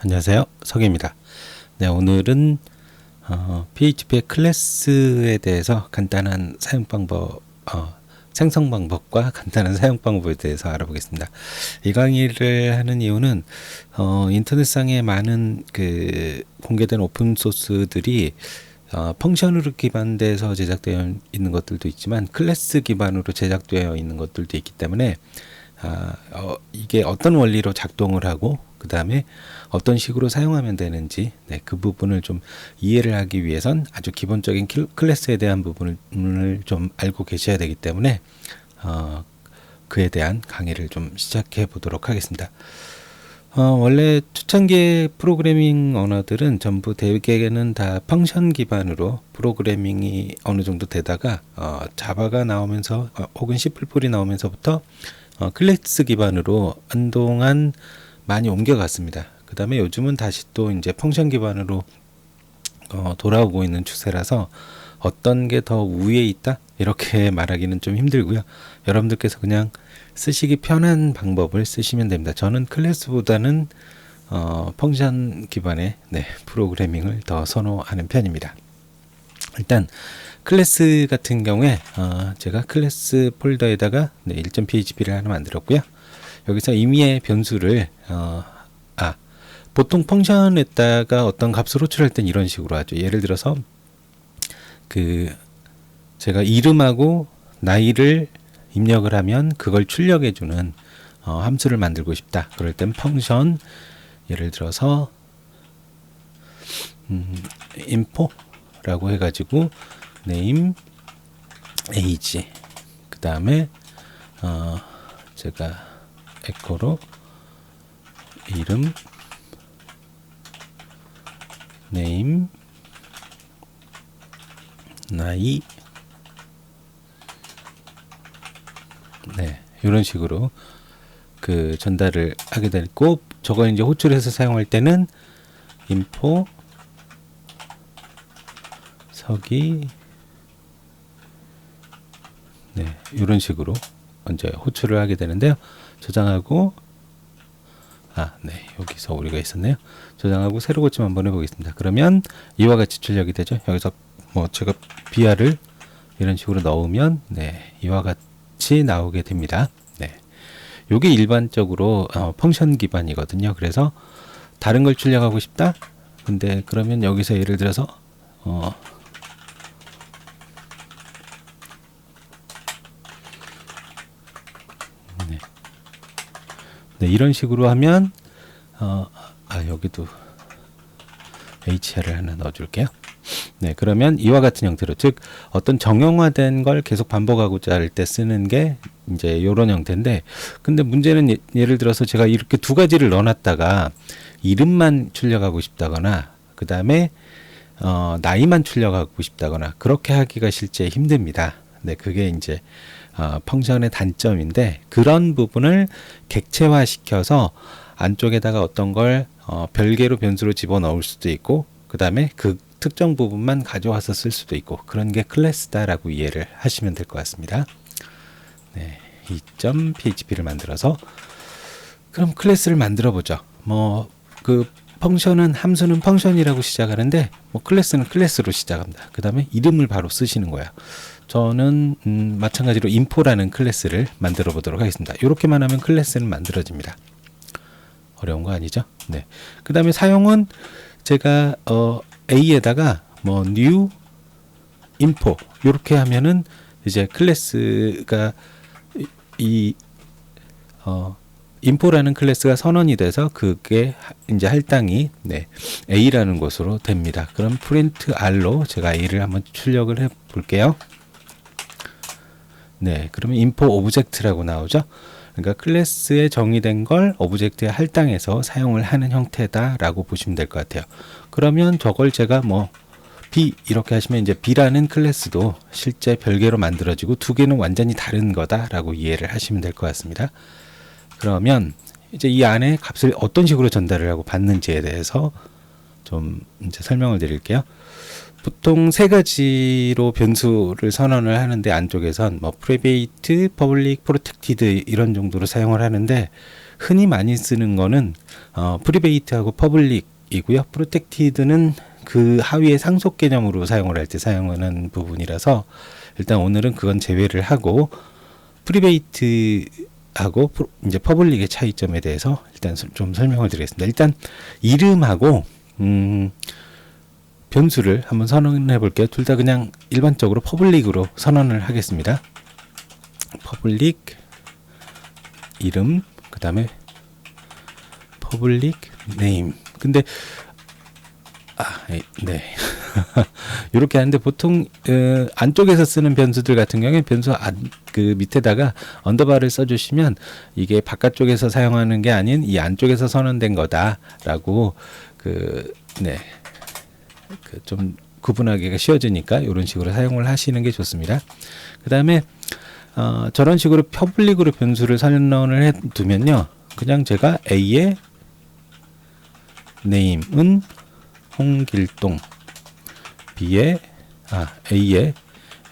안녕하세요, 석입니다. 네, 오늘은 PHP의 클래스에 대해서 간단한 사용 방법, 생성 방법과 간단한 사용 방법에 대해서 알아보겠습니다. 이 강의를 하는 이유는 인터넷상에 많은 그 공개된 오픈 소스들이 펑션으로 기반돼서 제작되어 있는 것들도 있지만 클래스 기반으로 제작되어 있는 것들도 있기 때문에 이게 어떤 원리로 작동을 하고 그 다음에 어떤 식으로 사용하면 되는지 그 부분을 좀 이해를 하기 위해선 아주 기본적인 클래스에 대한 부분을 좀 알고 계셔야 되기 때문에 그에 대한 강의를 좀 시작해 보도록 하겠습니다. 원래 초창기의 프로그래밍 언어들은 전부 대개는 다 펑션 기반으로 프로그래밍이 어느 정도 되다가 자바가 나오면서 혹은 C++이 나오면서부터 클래스 기반으로 한동안 많이 옮겨갔습니다. 그 다음에 요즘은 다시 또 이제 펑션 기반으로 돌아오고 있는 추세라서 어떤 게 더 우위에 있다? 이렇게 말하기는 좀 힘들고요. 여러분들께서 그냥 쓰시기 편한 방법을 쓰시면 됩니다. 저는 클래스보다는 펑션 기반의 프로그래밍을 더 선호하는 편입니다. 일단 클래스 같은 경우에 제가 클래스 폴더에다가 1.php를 하나 만들었고요. 여기서 임의의 변수를 보통 펑션에다가 어떤 값을 호출할 땐 이런 식으로 하죠. 예를 들어서 제가 이름하고 나이를 입력을 하면 그걸 출력해주는 함수를 만들고 싶다. 그럴 땐 펑션 예를 들어서 info라고 해가지고 name age 그 다음에 제가 에코로 이름 name 나이 이런 식으로 전달을 하게 되고 저거 이제 호출해서 사용할 때는 info 서기 이런 식으로 이제 호출을 하게 되는데요. 저장하고 여기서 오류가 있었네요. 저장하고 새로 고침 한번 해보겠습니다. 그러면 이와 같이 출력이 되죠. 여기서 제가 BR을 이런 식으로 넣으면 이와 같이 나오게 됩니다. 요게 일반적으로 펑션 기반이거든요. 그래서 다른 걸 출력하고 싶다. 근데 그러면 여기서 예를 들어서 이런 식으로 하면 여기도 HR을 하나 넣어줄게요. 그러면 이와 같은 형태로 즉 어떤 정형화된 걸 계속 반복하고자 할 때 쓰는 게 이제 이런 형태인데 근데 문제는 예를 들어서 제가 이렇게 두 가지를 넣어놨다가 이름만 출력하고 싶다거나 그 다음에 나이만 출력하고 싶다거나 그렇게 하기가 실제 힘듭니다. 그게 이제 펑션의 단점인데 그런 부분을 객체화 시켜서 안쪽에다가 어떤 걸 별개로 변수로 집어넣을 수도 있고 그 다음에 그 특정 부분만 가져와서 쓸 수도 있고 그런 게 클래스다라고 이해를 하시면 될 것 같습니다. 2.php를 만들어서 그럼 클래스를 만들어 보죠. 펑션은 함수는 펑션이라고 시작하는데 클래스는 클래스로 시작합니다. 그 다음에 이름을 바로 쓰시는 거예요. 저는 마찬가지로 info라는 클래스를 만들어 보도록 하겠습니다. 이렇게만 하면 클래스는 만들어집니다. 어려운 거 아니죠? 그 다음에 사용은 제가 A에다가 new info 이렇게 하면은 이제 클래스가 info라는 클래스가 선언이 돼서 그게 이제 할당이 A라는 것으로 됩니다. 그럼 print R로 제가 A를 한번 출력을 해 볼게요. 그러면 info object라고 나오죠. 그러니까 클래스에 정의된 걸 오브젝트에 할당해서 사용을 하는 형태다라고 보시면 될 것 같아요. 그러면 저걸 제가 B 이렇게 하시면 이제 B라는 클래스도 실제 별개로 만들어지고 두 개는 완전히 다른 거다라고 이해를 하시면 될 것 같습니다. 그러면 이제 이 안에 값을 어떤 식으로 전달을 하고 받는지에 대해서 좀 이제 설명을 드릴게요. 보통 세 가지로 변수를 선언을 하는데 안쪽에선 private, public, protected 이런 정도로 사용을 하는데 흔히 많이 쓰는 거는 프리베이트하고 퍼블릭이고요. 프로텍티드는 그 하위의 상속 개념으로 사용을 할 때 사용하는 부분이라서 일단 오늘은 그건 제외를 하고 프리베이트하고 이제 퍼블릭의 차이점에 대해서 일단 좀 설명을 드리겠습니다. 일단 이름하고 변수를 한번 선언해 볼게요. 둘 다 그냥 일반적으로 퍼블릭으로 선언을 하겠습니다. 퍼블릭 이름, 그 다음에 퍼블릭 네임. 근데 네. 이렇게 하는데 보통 안쪽에서 쓰는 변수들 같은 경우에 변수 그 밑에다가 언더바를 써주시면 이게 바깥쪽에서 사용하는 게 아닌 이 안쪽에서 선언된 거다라고 좀 구분하기가 쉬워지니까 이런 식으로 사용을 하시는 게 좋습니다. 그 다음에 저런 식으로 퍼블릭으로 변수를 선언을 해 두면요, 그냥 제가 A의 네임은 홍길동, A의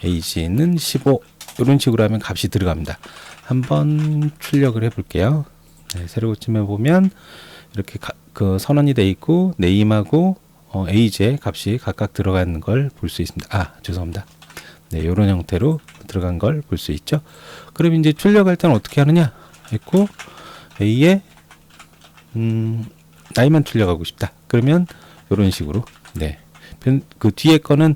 AG는 15, 이런 식으로 하면 값이 들어갑니다. 한번 출력을 해 볼게요. 네, 새로 고침해 보면 이렇게 그 선언이 돼 있고 네임하고 AG의 값이 각각 들어가는 걸 볼 수 있습니다. 죄송합니다. 네, 이런 형태로 들어간 걸 볼 수 있죠. 그럼 이제 출력할 때는 어떻게 하느냐 했고, A의 나이만 출력하고 싶다. 그러면 이런 식으로, 네, 그 뒤에 거는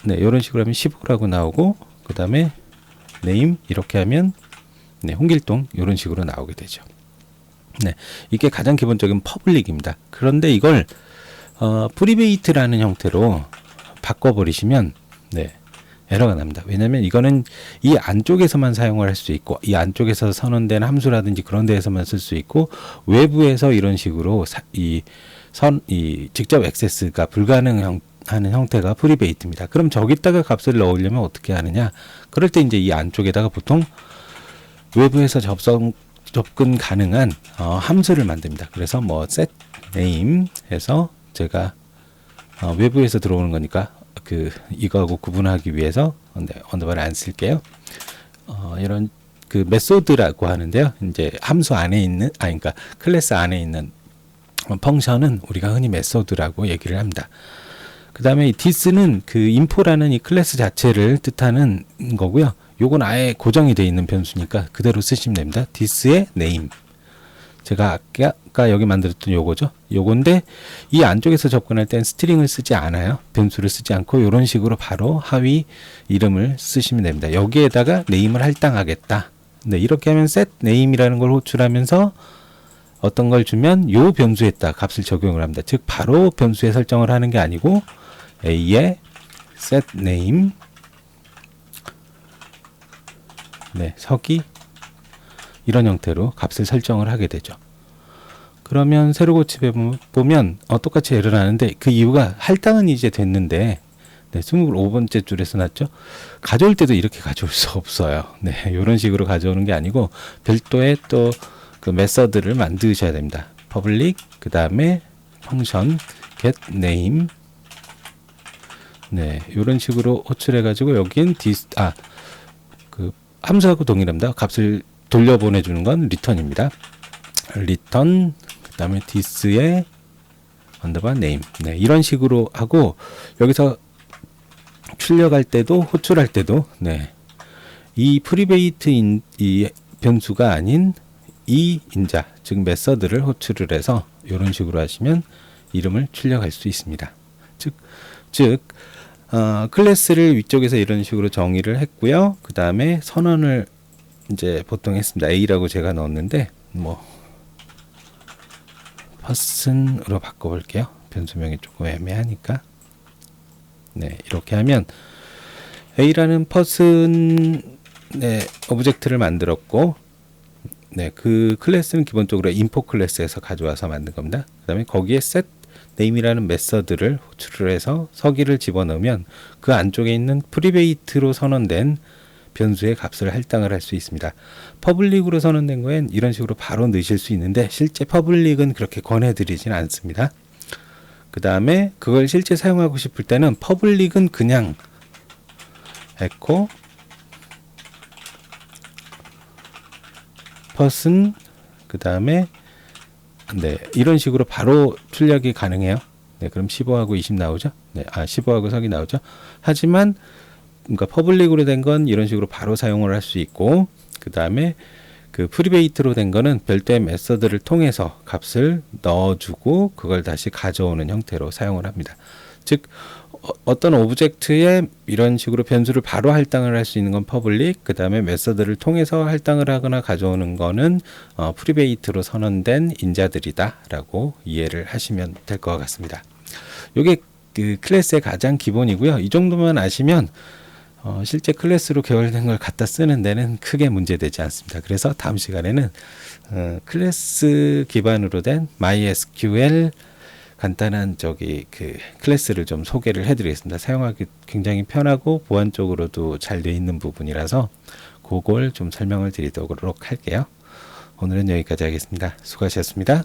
네, 이런 식으로 하면 15라고 나오고, 그 다음에 네임 이렇게 하면 네, 홍길동 이런 식으로 나오게 되죠. 네, 이게 가장 기본적인 퍼블릭입니다. 그런데 이걸 프리베이트라는 형태로 바꿔버리시면 네, 에러가 납니다. 왜냐하면 이거는 이 안쪽에서만 사용을 할 수 있고, 이 안쪽에서 선언된 함수라든지 그런 데에서만 쓸 수 있고, 외부에서 이런 식으로 직접 액세스가 불가능하는 형태가 프리베이트입니다. 그럼 저기다가 값을 넣으려면 어떻게 하느냐? 그럴 때 이제 이 안쪽에다가 보통 외부에서 접근 가능한 함수를 만듭니다. 그래서 뭐 set name 해서 제가 외부에서 들어오는 거니까 이거하고 구분하기 위해서 언더바를 안 쓸게요. 이런 그 메소드라고 하는데요. 이제 함수 안에 있는 그러니까 클래스 안에 있는 펑션은 우리가 흔히 메소드라고 얘기를 합니다. 그 다음에 이 this는 그 info라는 이 클래스 자체를 뜻하는 거고요. 요건 아예 고정이 되어 있는 변수니까 그대로 쓰시면 됩니다. this의 name. 제가 아까 여기 만들었던 요거죠. 요건데 이 안쪽에서 접근할 땐 스트링을 쓰지 않아요. 변수를 쓰지 않고 이런 식으로 바로 하위 이름을 쓰시면 됩니다. 여기에다가 네임을 할당하겠다. 네, 이렇게 하면 set name이라는 걸 호출하면서 어떤 걸 주면 요 변수에다 값을 적용을 합니다. 즉 바로 변수에 설정을 하는 게 아니고 A의 set name 네, 서기 이런 형태로 값을 설정을 하게 되죠. 그러면 새로 고침해 보면 똑같이 에러를 하는데, 그 이유가 할당은 이제 됐는데 네, 25번째 줄에서 났죠. 가져올 때도 이렇게 가져올 수 없어요. 네, 이런 식으로 가져오는 게 아니고 별도의 또 그 메서드를 만드셔야 됩니다. public 그 다음에 function get name 네, 이런 식으로 호출해 가지고 여긴 그 함수하고 동일합니다. 값을 돌려보내주는 건 return입니다. return 그 다음에 this의 언더바 name 네, 이런 식으로 하고, 여기서 출력할 때도 호출할 때도 네, 이 프리베이트인 이 변수가 아닌 이 인자 즉 메서드를 호출을 해서 이런 식으로 하시면 이름을 출력할 수 있습니다. 즉 클래스를 위쪽에서 이런 식으로 정의를 했고요. 그 다음에 선언을 이제 보통 했습니다. A라고 제가 넣었는데 뭐 person으로 바꿔볼게요. 변수명이 조금 애매하니까. 네, 이렇게 하면 A라는 person 네, 오브젝트를 만들었고, 네, 그 클래스는 기본적으로 info 클래스에서 가져와서 만든 겁니다. 그 다음에 거기에 set name이라는 메서드를 호출을 해서 서기를 집어넣으면 그 안쪽에 있는 프리베이트로 선언된 변수의 값을 할당을 할 수 있습니다. 퍼블릭으로 선언된 거엔 이런 식으로 바로 넣으실 수 있는데 실제 퍼블릭은 그렇게 권해드리진 않습니다. 그 다음에 그걸 실제 사용하고 싶을 때는 퍼블릭은 그냥 echo person 그 다음에 네, 이런 식으로 바로 출력이 가능해요. 네, 그럼 15하고 20 나오죠. 네, 15하고 석이 나오죠. 하지만 그러니까 퍼블릭으로 된 건 이런 식으로 바로 사용을 할 수 있고, 그 다음에 그 프리베이트로 된 거는 별도의 메서드를 통해서 값을 넣어주고 그걸 다시 가져오는 형태로 사용을 합니다. 즉 어떤 오브젝트에 이런 식으로 변수를 바로 할당을 할 수 있는 건 퍼블릭, 그 다음에 메서드를 통해서 할당을 하거나 가져오는 거는 프리베이트로 선언된 인자들이다 라고 이해를 하시면 될 것 같습니다. 요게 그 클래스의 가장 기본이고요. 이 정도만 아시면 실제 클래스로 개발된 걸 갖다 쓰는 데는 크게 문제되지 않습니다. 그래서 다음 시간에는 클래스 기반으로 된 MySQL 간단한 그 클래스를 좀 소개를 해드리겠습니다. 사용하기 굉장히 편하고 보안적으로도 잘 되어 있는 부분이라서 그걸 좀 설명을 드리도록 할게요. 오늘은 여기까지 하겠습니다. 수고하셨습니다.